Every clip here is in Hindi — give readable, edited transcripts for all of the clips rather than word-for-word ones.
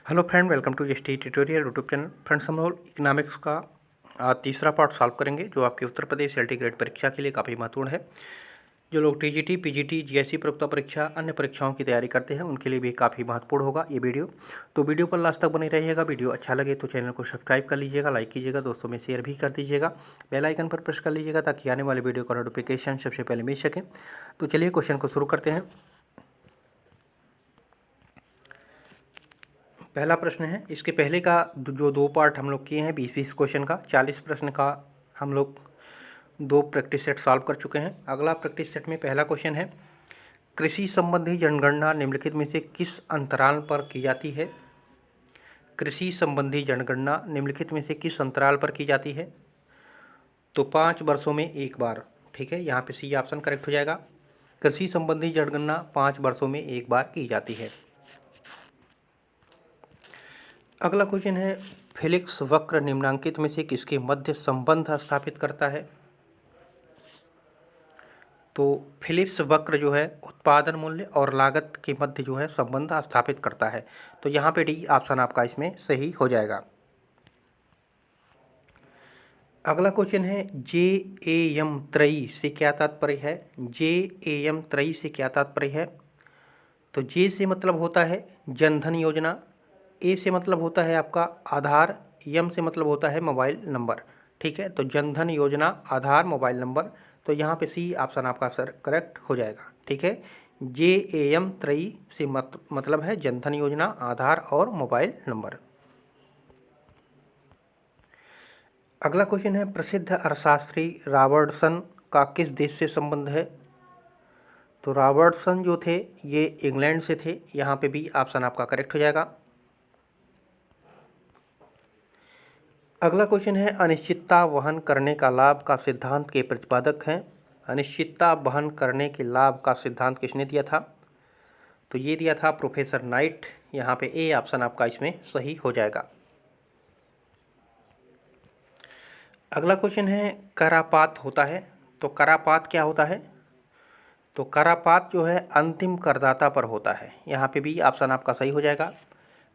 Hello friend, welcome to ST tutorial YouTube channel. Friends, हम लोग इकोनॉमिक्स का तीसरा पार्ट सॉल्व करेंगे, जो आपके उत्तर प्रदेश एलटी ग्रेड परीक्षा के लिए काफ़ी महत्वपूर्ण है। जो लोग टीजीटी, पीजीटी, जीएससी प्रयोक्ता परीक्षा, अन्य परीक्षाओं की तैयारी करते हैं, उनके लिए भी काफ़ी महत्वपूर्ण होगा ये वीडियो। तो वीडियो पर लास्ट तक बने रहिएगा। वीडियो अच्छा लगे तो चैनल को सब्सक्राइब कर लीजिएगा, लाइक कीजिएगा, दोस्तों में शेयर भी कर दीजिएगा, बेल आइकन पर प्रेस कर लीजिएगा ताकि आने वाले वीडियो का नोटिफिकेशन सबसे पहले मिल सके। तो चलिए क्वेश्चन को शुरू करते हैं। पहला प्रश्न है, इसके पहले का जो दो पार्ट हम लोग किए हैं 20-20 क्वेश्चन का, 40 प्रश्न का हम लोग दो प्रैक्टिस सेट सॉल्व कर चुके हैं। अगला प्रैक्टिस सेट में पहला क्वेश्चन है, कृषि संबंधी जनगणना निम्नलिखित में से किस अंतराल पर की जाती है? कृषि संबंधी जनगणना निम्नलिखित में से किस अंतराल पर की जाती है? तो 5 वर्षों में एक बार। ठीक है, यहाँ पे सी ऑप्शन करेक्ट हो जाएगा। कृषि संबंधी जनगणना 5 वर्षों में एक बार की जाती है। अगला क्वेश्चन है, फिलिप्स वक्र निम्नांकित में से किसके मध्य संबंध स्थापित करता है? तो फिलिप्स वक्र जो है उत्पादन मूल्य और लागत के मध्य जो है संबंध स्थापित करता है। तो यहाँ पे डी ऑप्शन आपका इसमें सही हो जाएगा। अगला क्वेश्चन है, JAM त्रयी से क्या तात्पर्य है? JAM त्रयी से क्या तात्पर्य है? तो जे से मतलब होता है जनधन योजना, ए से मतलब होता है आपका आधार, यम से मतलब होता है मोबाइल नंबर। ठीक है, तो जनधन योजना, आधार, मोबाइल नंबर। तो यहाँ पे सी ऑप्शन आपका सर करेक्ट हो जाएगा। ठीक है, JAM त्रयी से मतलब है जनधन योजना, आधार और मोबाइल नंबर। अगला क्वेश्चन है, प्रसिद्ध अर्थशास्त्री रॉबर्टसन का किस देश से संबंध है? तो रॉबर्टसन जो थे ये इंग्लैंड से थे। यहाँ पे भी ऑप्शन आपका करेक्ट हो जाएगा। अगला क्वेश्चन है, अनिश्चितता वहन करने का लाभ का सिद्धांत के प्रतिपादक हैं? अनिश्चितता वहन करने के लाभ का सिद्धांत किसने दिया था? तो ये दिया था प्रोफेसर नाइट। यहाँ पे ए ऑप्शन आपका इसमें सही हो जाएगा। अगला क्वेश्चन है, करापात होता है। तो करापात क्या होता है? तो करापात जो है अंतिम करदाता पर होता है। यहाँ पे भी ऑप्शन आपका सही हो जाएगा।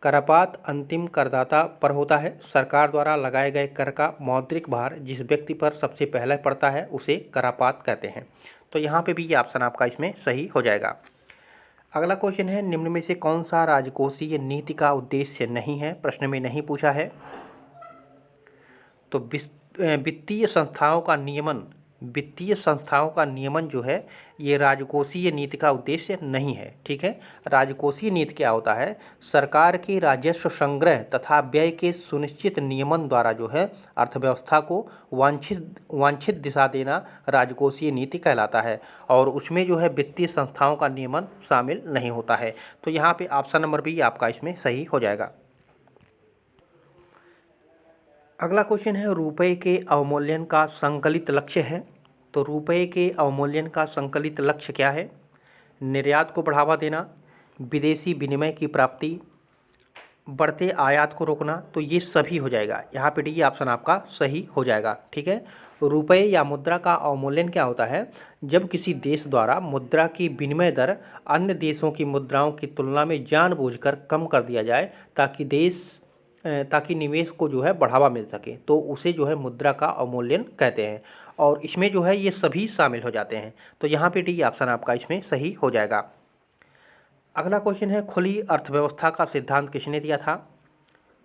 करापात अंतिम करदाता पर होता है। सरकार द्वारा लगाए गए कर का मौद्रिक भार जिस व्यक्ति पर सबसे पहले पड़ता है उसे करापात कहते हैं। तो यहाँ पे भी ये ऑप्शन आपका इसमें सही हो जाएगा। अगला क्वेश्चन है, निम्न में से कौन सा राजकोषीय नीति का उद्देश्य नहीं है? प्रश्न में नहीं पूछा है। तो वित्तीय संस्थाओं का नियमन जो है ये राजकोषीय नीति का उद्देश्य नहीं है। ठीक है, राजकोषीय नीति क्या होता है? सरकार के राजस्व संग्रह तथा व्यय के सुनिश्चित नियमन द्वारा जो है अर्थव्यवस्था को वांछित दिशा देना राजकोषीय नीति कहलाता है, और उसमें जो है वित्तीय संस्थाओं का नियमन शामिल नहीं होता है। तो यहाँ पे ऑप्शन नंबर बी आपका इसमें सही हो जाएगा। अगला क्वेश्चन है, रुपए के अवमूल्यन का संकलित लक्ष्य है। तो रुपए के अवमूल्यन का संकलित लक्ष्य क्या है? निर्यात को बढ़ावा देना, विदेशी विनिमय की प्राप्ति, बढ़ते आयात को रोकना। तो ये सभी हो जाएगा। यहाँ पे डी ऑप्शन आपका सही हो जाएगा। ठीक है, रुपए या मुद्रा का अवमूल्यन क्या होता है? जब किसी देश द्वारा मुद्रा की विनिमय दर अन्य देशों की मुद्राओं की तुलना में जानबूझकर कम कर दिया जाए ताकि निवेश को जो है बढ़ावा मिल सके, तो उसे जो है मुद्रा का अवमूल्यन कहते हैं। और इसमें जो है ये सभी शामिल हो जाते हैं। तो यहाँ पे डी ऑप्शन आपका इसमें सही हो जाएगा। अगला क्वेश्चन है, खुली अर्थव्यवस्था का सिद्धांत किसने दिया था?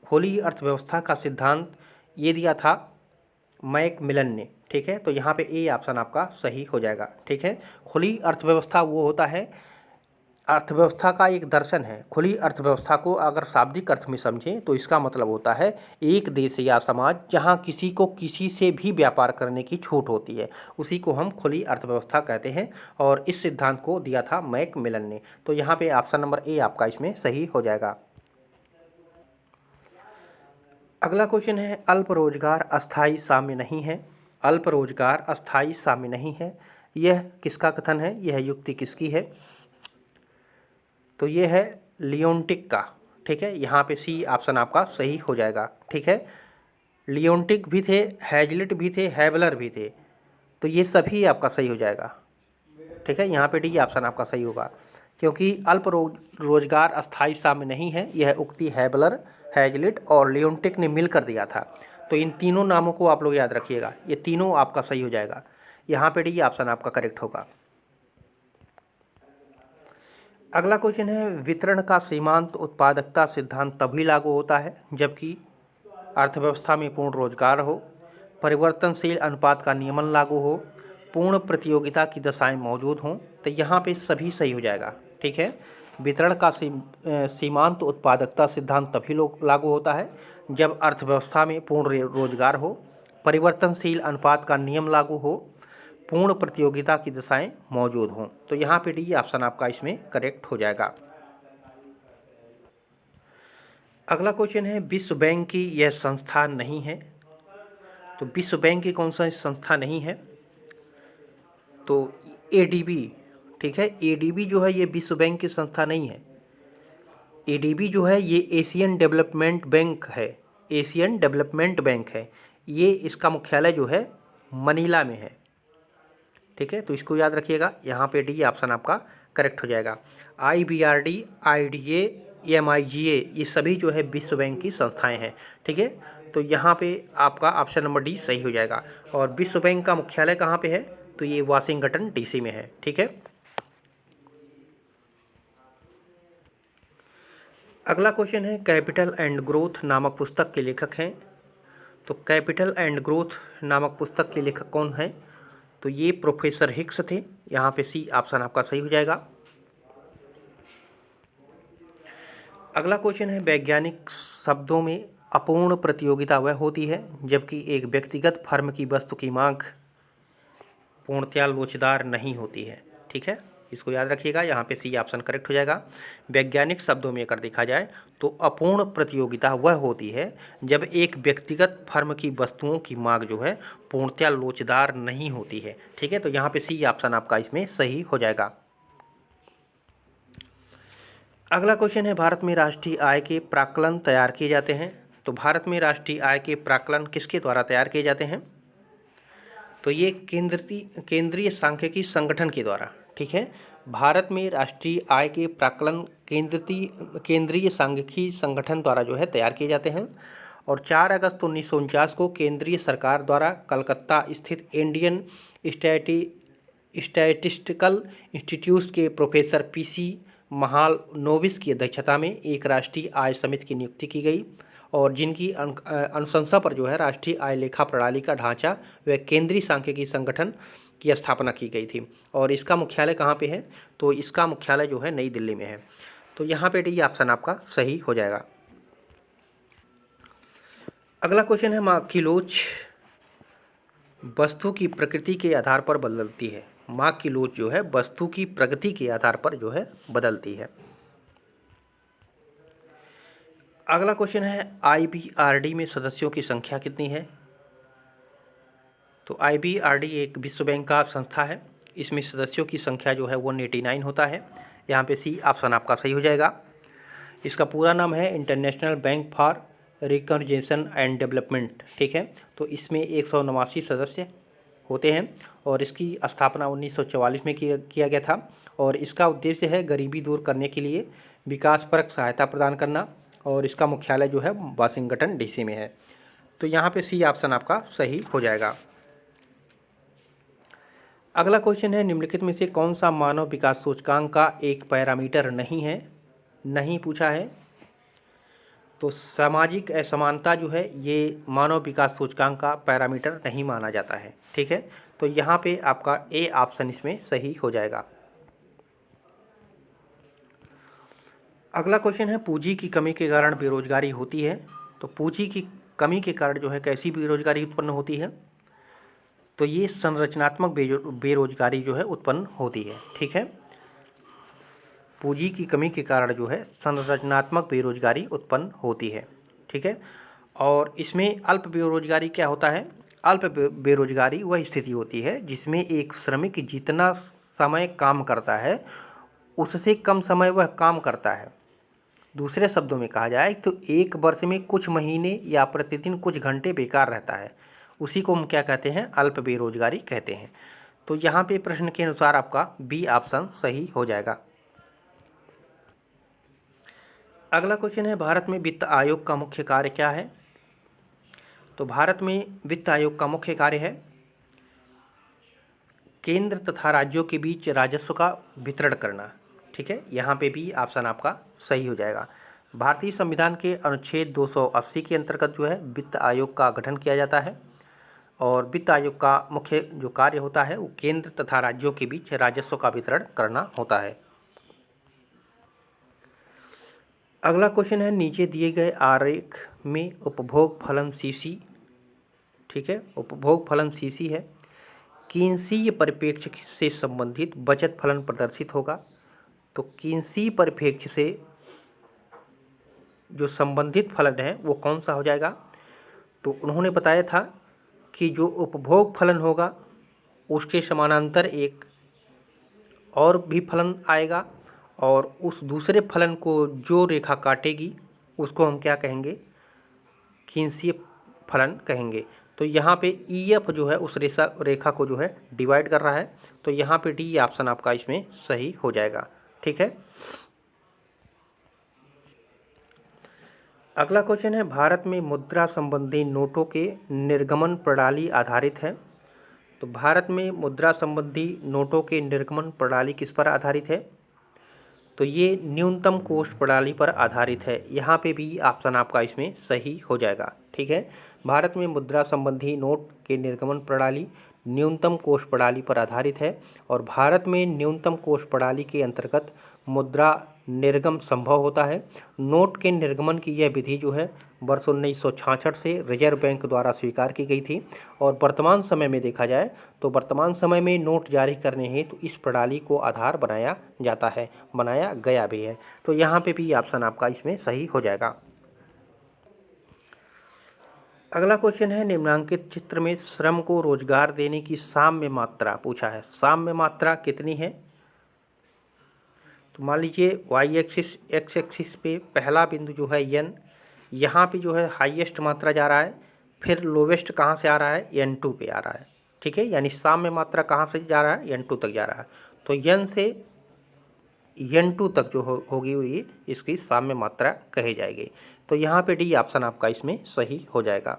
खुली अर्थव्यवस्था का सिद्धांत ये दिया था मैकमिलन ने। ठीक है, तो यहाँ पे ए ऑप्शन आपका सही हो जाएगा। ठीक है, खुली अर्थव्यवस्था वो होता है, अर्थव्यवस्था का एक दर्शन है। खुली अर्थव्यवस्था को अगर शाब्दिक अर्थ में समझें तो इसका मतलब होता है एक देश या समाज जहां किसी को किसी से भी व्यापार करने की छूट होती है, उसी को हम खुली अर्थव्यवस्था कहते हैं। और इस सिद्धांत को दिया था मैकमिलन ने। तो यहाँ पे ऑप्शन नंबर ए आपका इसमें सही हो जाएगा। अगला क्वेश्चन है, अल्प रोजगार अस्थायी साम्य नहीं है। अल्प रोजगार अस्थायी साम्य नहीं है, यह किसका कथन है? यह युक्ति किसकी है? तो ये है लियोनटिक का। ठीक है, यहाँ पे सी ऑप्शन आपका सही हो जाएगा। ठीक है, लियोनटिक भी थे, हैजलिट भी थे, हैवलर भी थे। तो ये सभी आपका सही हो जाएगा। ठीक है, यहाँ पे डी ऑप्शन आपका सही होगा। क्योंकि अल्प रोजगार अस्थायी साम्य नहीं है, यह उक्ति हैबलर, हैजलिट और लियोन्टिक ने मिलकर दिया था। तो इन तीनों नामों को आप लोग याद रखिएगा, ये तीनों आपका सही हो जाएगा। यहाँ पे डी ऑप्शन आपका करेक्ट होगा। अगला क्वेश्चन है, वितरण का सीमांत उत्पादकता सिद्धांत तभी लागू होता है जबकि अर्थव्यवस्था में पूर्ण रोजगार हो, परिवर्तनशील अनुपात का नियमन लागू हो, पूर्ण प्रतियोगिता की दशाएं मौजूद हों। तो यहाँ पे सभी सही हो जाएगा। ठीक है, वितरण का सीमांत उत्पादकता सिद्धांत तभी लागू होता है जब अर्थव्यवस्था में पूर्ण रोजगार हो, परिवर्तनशील अनुपात का नियम लागू हो, पूर्ण प्रतियोगिता की दशाएं मौजूद हों। तो यहाँ पे डी ऑप्शन आपका इसमें करेक्ट हो जाएगा। अगला क्वेश्चन है, विश्व बैंक की यह संस्था नहीं है। तो विश्व बैंक की कौन सा संस्था नहीं है? तो एडीबी। ठीक है, एडीबी जो है ये विश्व बैंक की संस्था नहीं है। एडीबी जो है ये एशियन डेवलपमेंट बैंक है, एशियन डेवलपमेंट बैंक है। ये इसका मुख्यालय जो है मनीला में है। ठीक है, तो इसको याद रखिएगा। यहाँ पे डी ऑप्शन आपका करेक्ट हो जाएगा। IBRD, IDA, MIGA ये सभी जो है विश्व बैंक की संस्थाएं हैं। ठीक है, तो यहाँ पे आपका ऑप्शन नंबर डी सही हो जाएगा। और विश्व बैंक का मुख्यालय कहाँ पे है? तो ये वाशिंगटन DC में है। ठीक है, अगला क्वेश्चन है, कैपिटल एंड ग्रोथ नामक पुस्तक के लेखक हैं। तो कैपिटल एंड ग्रोथ नामक पुस्तक के लेखक कौन है? तो ये प्रोफेसर हिक्स थे। यहाँ पे सी ऑप्शन आपका सही हो जाएगा। अगला क्वेश्चन है, वैज्ञानिक शब्दों में अपूर्ण प्रतियोगिता वह होती है जबकि एक व्यक्तिगत फर्म की वस्तु की मांग पूर्णतया लोचदार नहीं होती है। ठीक है, इसको याद रखिएगा। यहाँ पे सी ऑप्शन करेक्ट हो जाएगा। वैज्ञानिक शब्दों में अगर देखा जाए तो अपूर्ण प्रतियोगिता वह होती है जब एक व्यक्तिगत फर्म की वस्तुओं की मांग जो है पूर्णतया लोचदार नहीं होती है। ठीक है, तो यहाँ पे सी ऑप्शन आपका इसमें सही हो जाएगा। अगला क्वेश्चन है, भारत में राष्ट्रीय आय के प्राक्कलन तैयार किए जाते हैं। तो भारत में राष्ट्रीय आय के प्राक्कलन किसके द्वारा तैयार किए जाते हैं? तो ये केंद्रीय सांख्यिकी संगठन के द्वारा। ठीक है, भारत में राष्ट्रीय आय के प्राक्कलन केंद्रीय सांख्यिकी संगठन द्वारा जो है तैयार किए जाते हैं। और 4 अगस्त 1949 को केंद्रीय सरकार द्वारा कलकत्ता स्थित इंडियन स्टैटिस्टिकल इंस्टीट्यूट के प्रोफेसर PC महालनोबिस की अध्यक्षता में एक राष्ट्रीय आय समिति की नियुक्ति की गई और जिनकी अनुशंसा पर जो है राष्ट्रीय आय लेखा प्रणाली का ढांचा व केंद्रीय सांख्यिकी संगठन की स्थापना की गई थी। और इसका मुख्यालय कहाँ पे है? तो इसका मुख्यालय जो है नई दिल्ली में है। तो यहाँ पे डी ऑप्शन आपका सही हो जाएगा। अगला क्वेश्चन है, माँ की लोच वस्तु की प्रकृति के आधार पर बदलती है। माँ की लोच जो है वस्तु की प्रकृति के आधार पर जो है बदलती है। अगला क्वेश्चन है, IBRD में सदस्यों की संख्या कितनी है? तो IBRD एक विश्व बैंक का संस्था है। इसमें सदस्यों की संख्या जो है 189 होता है। यहाँ पे सी ऑप्शन आपका सही हो जाएगा। इसका पूरा नाम है international bank for reconstruction and development. ठीक है, तो इसमें 189 सदस्य होते हैं और इसकी स्थापना 1944 में किया गया था। और इसका उद्देश्य है गरीबी दूर करने के लिए विकासपरक सहायता प्रदान करना और इसका मुख्यालय जो है वाशिंगटन DC में है। तो यहाँ पे सी ऑप्शन आपका सही हो जाएगा। अगला क्वेश्चन है, निम्नलिखित में से कौन सा मानव विकास सूचकांक का एक पैरामीटर नहीं है? नहीं पूछा है। तो सामाजिक असमानता जो है ये मानव विकास सूचकांक का पैरामीटर नहीं माना जाता है। ठीक है, तो यहाँ पे आपका ए ऑप्शन इसमें सही हो जाएगा। अगला क्वेश्चन है, पूंजी की कमी के कारण बेरोजगारी होती है। तो पूंजी की कमी के कारण जो है कैसी बेरोजगारी उत्पन्न होती है? तो ये संरचनात्मक बेरोजगारी जो है उत्पन्न होती है। ठीक है, पूंजी की कमी के कारण जो है संरचनात्मक बेरोजगारी उत्पन्न होती है। ठीक है, और इसमें अल्प बेरोजगारी क्या होता है? अल्प बेरोजगारी वह स्थिति होती है जिसमें एक श्रमिक जितना समय काम करता है उससे कम समय वह काम करता है। दूसरे शब्दों में कहा जाए तो एक वर्ष में कुछ महीने या प्रतिदिन कुछ घंटे बेकार रहता है, उसी को हम क्या कहते हैं? अल्प बेरोजगारी कहते हैं। तो यहाँ पे प्रश्न के अनुसार आपका बी ऑप्शन सही हो जाएगा। अगला क्वेश्चन है, भारत में वित्त आयोग का मुख्य कार्य क्या है? तो भारत में वित्त आयोग का मुख्य कार्य है केंद्र तथा राज्यों के बीच राजस्व का वितरण करना। ठीक है, यहाँ पे भी ऑप्शन आपका सही हो जाएगा। भारतीय संविधान के अनुच्छेद 280 के अंतर्गत जो है वित्त आयोग का गठन किया जाता है और वित्त आयोग का मुख्य जो कार्य होता है वो केंद्र तथा राज्यों के बीच राजस्व का वितरण करना होता है। अगला क्वेश्चन है, नीचे दिए गए आरेख में उपभोग फलन सीसी, ठीक है, उपभोग फलन सीसी है, कीनसीय परिप्रेक्ष्य से संबंधित बचत फलन प्रदर्शित होगा। तो कीनसीय परिप्रेक्ष्य से जो संबंधित फलन है वो कौन सा हो जाएगा? तो उन्होंने बताया था कि जो उपभोग फलन होगा उसके समानांतर एक और भी फलन आएगा और उस दूसरे फलन को जो रेखा काटेगी उसको हम क्या कहेंगे? कीनसीय फलन कहेंगे। तो यहाँ पे EF जो है उस रेखा को जो है डिवाइड कर रहा है, तो यहाँ पे D ऑप्शन आपका इसमें सही हो जाएगा। ठीक है, अगला क्वेश्चन है, भारत में मुद्रा संबंधी नोटों के निर्गमन प्रणाली आधारित है। तो भारत में मुद्रा संबंधी नोटों के निर्गमन प्रणाली किस पर आधारित है? तो ये न्यूनतम कोष प्रणाली पर आधारित है। यहाँ पे भी ऑप्शन आपका इसमें सही हो जाएगा। ठीक है, भारत में मुद्रा संबंधी नोट के निर्गमन प्रणाली न्यूनतम कोष प्रणाली पर आधारित है और भारत में न्यूनतम कोष प्रणाली के अंतर्गत मुद्रा निर्गम संभव होता है। नोट के निर्गमन की यह विधि जो है वर्ष 1966 से रिजर्व बैंक द्वारा स्वीकार की गई थी और वर्तमान समय में देखा जाए तो वर्तमान समय में नोट जारी करने हेतु इस प्रणाली को आधार बनाया जाता है, बनाया गया भी है। तो यहाँ पे भी ऑप्शन आपका इसमें सही हो जाएगा। अगला क्वेश्चन है, निम्नांकित चित्र में श्रम को रोजगार देने की साम्य मात्रा पूछा है। साम्य मात्रा कितनी है? तो मान लीजिए वाई एक्सिस एक्स एक्सिस पे पहला बिंदु जो है n, यहाँ पे जो है हाईएस्ट मात्रा जा रहा है, फिर लोवेस्ट कहाँ से आ रहा है? n2 पे आ रहा है। ठीक है, यानी साम्य मात्रा कहाँ से जा रहा है? n2 तक जा रहा है। तो n से n2 तक जो होगी ये इसकी साम्य मात्रा कही जाएगी। तो यहाँ पे D ऑप्शन आपका इसमें सही हो जाएगा।